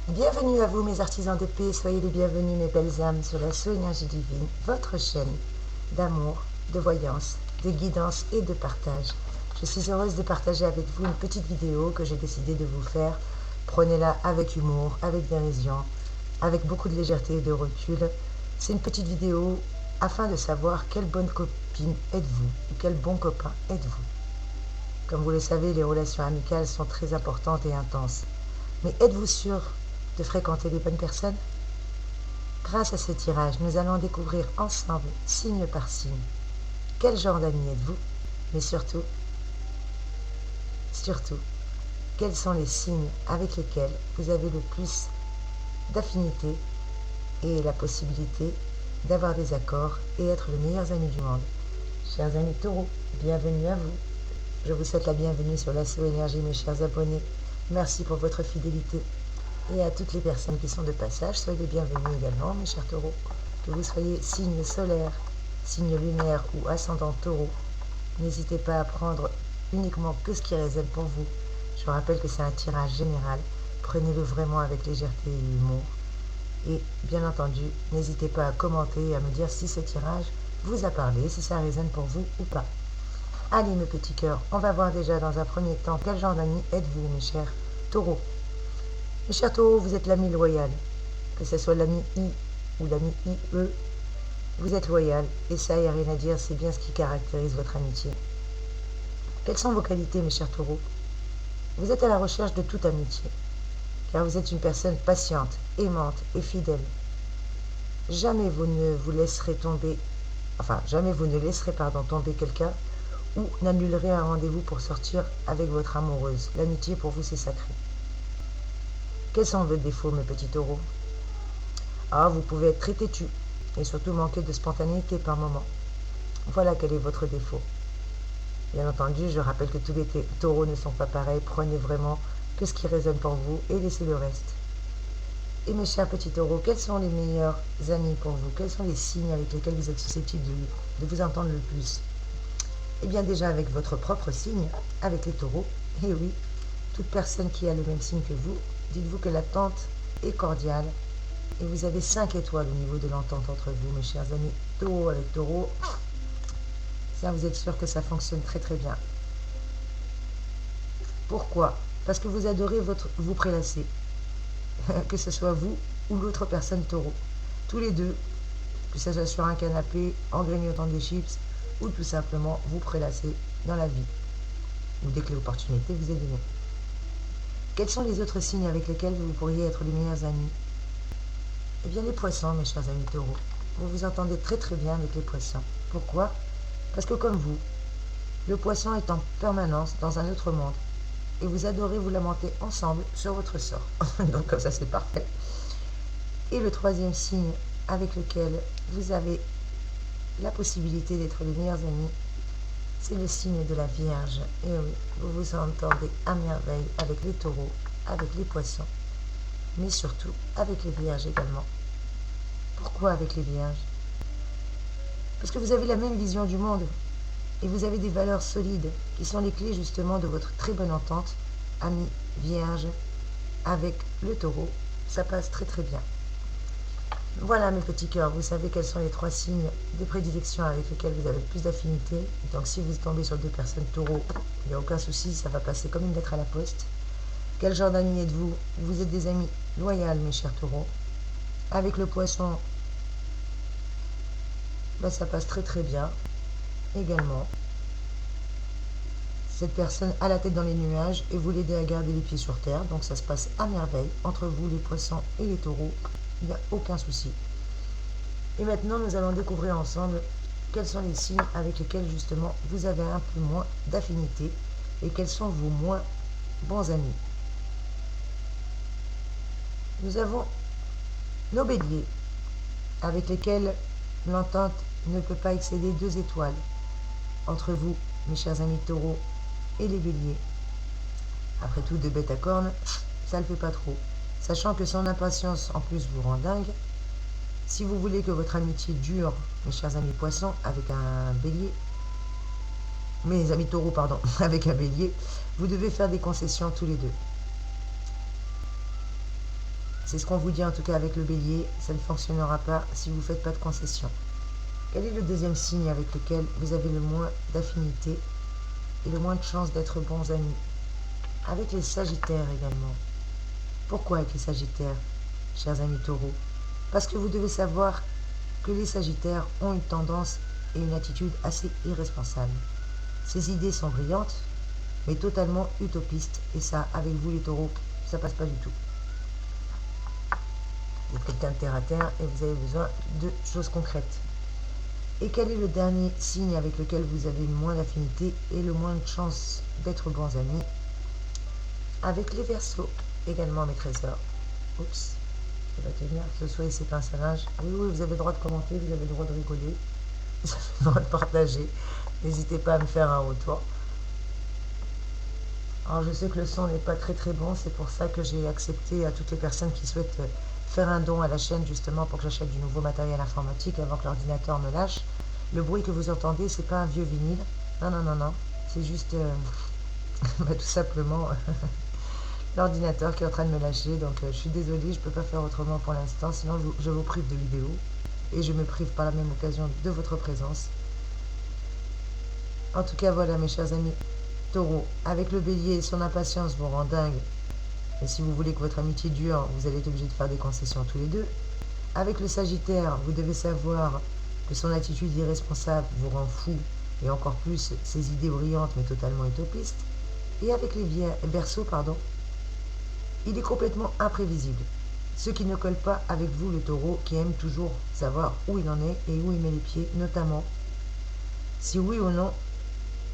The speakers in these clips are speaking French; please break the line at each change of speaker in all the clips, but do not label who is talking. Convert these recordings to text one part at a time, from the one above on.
Bienvenue à vous mes artisans de paix, soyez les bienvenus mes belles âmes sur la Soul Énergie Divine, votre chaîne d'amour, de voyance, de guidance et de partage. Je suis heureuse de partager avec vous une petite vidéo que j'ai décidé de vous faire. Prenez-la avec humour, avec dérision, avec beaucoup de légèreté et de recul. C'est une petite vidéo afin de savoir quelle bonne copine êtes-vous ou quel bon copain êtes-vous. Comme vous le savez, les relations amicales sont très importantes et intenses. Mais êtes-vous sûr de fréquenter les bonnes personnes? Grâce à ce tirage, nous allons découvrir ensemble, signe par signe, quel genre d'amis êtes-vous, mais surtout, quels sont les signes avec lesquels vous avez le plus d'affinité et la possibilité d'avoir des accords et être les meilleurs amis du monde. Chers amis taureaux, bienvenue à vous. Je vous souhaite la bienvenue sur la Soul Énergie, mes chers abonnés. Merci pour votre fidélité. Et à toutes les personnes qui sont de passage, soyez les bienvenus également, mes chers taureaux. Que vous soyez signe solaire, signe lunaire ou ascendant taureau, n'hésitez pas à prendre uniquement que ce qui résonne pour vous. Je vous rappelle que c'est un tirage général. Prenez-le vraiment avec légèreté et humour. Et bien entendu, n'hésitez pas à commenter et à me dire si ce tirage vous a parlé, si ça résonne pour vous ou pas. Allez mes petits cœurs, on va voir déjà dans un premier temps quel genre d'amis êtes-vous mes chers taureaux. Mes chers taureaux, vous êtes l'ami loyal. Que ce soit l'ami I ou l'ami IE, vous êtes loyal. Et ça, il n'y a rien à dire, c'est bien ce qui caractérise votre amitié. Quelles sont vos qualités, mes chers taureaux? Vous êtes à la recherche de toute amitié, car vous êtes une personne patiente, aimante et fidèle. Jamais vous ne vous laisserez tomber, tomber quelqu'un ou n'annulerez un rendez-vous pour sortir avec votre amoureuse. L'amitié pour vous, c'est sacré. Quels sont vos défauts, mes petits taureaux? Ah, vous pouvez être très têtu et surtout manquer de spontanéité par moment. Voilà quel est votre défaut. Bien entendu, je rappelle que tous les taureaux ne sont pas pareils. Prenez vraiment que ce qui résonne pour vous et laissez le reste. Et mes chers petits taureaux, quels sont les meilleurs amis pour vous? Quels sont les signes avec lesquels vous êtes susceptibles de vous entendre le plus? Eh bien déjà avec votre propre signe, avec les taureaux. Et oui, toute personne qui a le même signe que vous, dites-vous que l'attente est cordiale. Et vous avez 5 étoiles au niveau de l'entente entre vous, mes chers amis taureaux avec taureau. Ça, vous êtes sûr que ça fonctionne très très bien. Pourquoi? Parce que vous adorez vous prélasser. Que ce soit vous ou l'autre personne taureau. Tous les deux, que ce soit sur un canapé, en grignotant des chips, ou tout simplement vous prélasser dans la vie. Ou dès que l'opportunité vous est donnée. Quels sont les autres signes avec lesquels vous pourriez être les meilleurs amis? Eh bien les poissons, mes chers amis taureaux. Vous vous entendez très très bien avec les poissons. Pourquoi? Parce que comme vous, le poisson est en permanence dans un autre monde. Et vous adorez vous lamenter ensemble sur votre sort. Donc comme ça c'est parfait. Et le troisième signe avec lequel vous avez la possibilité d'être les meilleurs amis, c'est le signe de la Vierge. Et oui, vous vous entendez à merveille avec les taureaux, avec les poissons, mais surtout avec les Vierges également. Pourquoi avec les Vierges? Parce que vous avez la même vision du monde et vous avez des valeurs solides qui sont les clés justement de votre très bonne entente, ami Vierge, avec le taureau. Ça passe très très bien. Voilà mes petits cœurs, vous savez quels sont les 3 signes de prédilection avec lesquels vous avez le plus d'affinité. Donc si vous tombez sur 2 personnes taureaux, il n'y a aucun souci, ça va passer comme une lettre à la poste. Quel genre d'amis êtes-vous? Vous êtes des amis loyaux, mes chers taureaux. Avec le poisson, ça passe très très bien également. Cette personne a la tête dans les nuages et vous l'aidez à garder les pieds sur terre, donc ça se passe à merveille entre vous les poissons et les taureaux. Il n'y a aucun souci. Et maintenant, nous allons découvrir ensemble quels sont les signes avec lesquels justement vous avez un peu moins d'affinité et quels sont vos moins bons amis. Nous avons nos béliers avec lesquels l'entente ne peut pas excéder 2 étoiles entre vous, mes chers amis taureaux, et les béliers. Après tout, 2 bêtes à cornes, ça ne le fait pas trop. Sachant que son impatience en plus vous rend dingue, si vous voulez que votre amitié dure, mes chers amis poissons, avec un bélier, mes amis taureaux, pardon, avec un bélier, vous devez faire des concessions tous les deux. C'est ce qu'on vous dit en tout cas avec le bélier, ça ne fonctionnera pas si vous ne faites pas de concessions. Quel est le deuxième signe avec lequel vous avez le moins d'affinité et le moins de chances d'être bons amis? Avec les sagittaires également. Pourquoi avec les sagittaires, chers amis taureaux? Parce que vous devez savoir que les sagittaires ont une tendance et une attitude assez irresponsable. Ces idées sont brillantes, mais totalement utopistes, et ça, avec vous les taureaux, ça passe pas du tout. Vous êtes quelqu'un de terre à terre et vous avez besoin de choses concrètes. Et quel est le dernier signe avec lequel vous avez le moins d'affinité et le moins de chances d'être bons amis? Avec les Verseaux, également mes trésors. Oups, ça va tenir, ce soit c'est pas un salage. Oui, oui, vous avez le droit de commenter, vous avez le droit de rigoler, vous avez le droit de partager. N'hésitez pas à me faire un retour. Alors je sais que le son n'est pas très très bon, c'est pour ça que j'ai accepté à toutes les personnes qui souhaitent faire un don à la chaîne justement pour que j'achète du nouveau matériel informatique avant que l'ordinateur me lâche. Le bruit que vous entendez, c'est pas un vieux vinyle. Non, non, non, non. C'est juste tout simplement l'ordinateur qui est en train de me lâcher. Donc je suis désolée, je ne peux pas faire autrement pour l'instant. Sinon je vous prive de vidéos. Et je me prive par la même occasion de votre présence. En tout cas, voilà mes chers amis taureaux. Avec le bélier, son impatience vous rend dingue. Et si vous voulez que votre amitié dure, vous allez être obligé de faire des concessions tous les deux. Avec le sagittaire, vous devez savoir que son attitude irresponsable vous rend fou, et encore plus ses idées brillantes mais totalement utopistes. Et avec les Verseaux, il est complètement imprévisible. Ce qui ne colle pas avec vous, le taureau, qui aime toujours savoir où il en est et où il met les pieds, notamment si oui ou non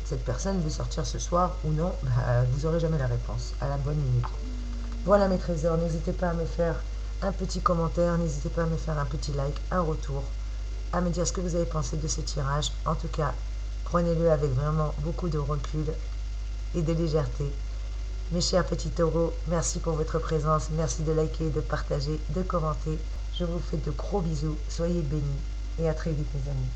cette personne veut sortir ce soir ou non, vous n'aurez jamais la réponse à la bonne minute. Voilà mes trésors, n'hésitez pas à me faire un petit commentaire, n'hésitez pas à me faire un petit like, un retour, à me dire ce que vous avez pensé de ce tirage. En tout cas, prenez-le avec vraiment beaucoup de recul et de légèreté. Mes chers petits taureaux, merci pour votre présence, merci de liker, de partager, de commenter. Je vous fais de gros bisous, soyez bénis et à très vite mes amis.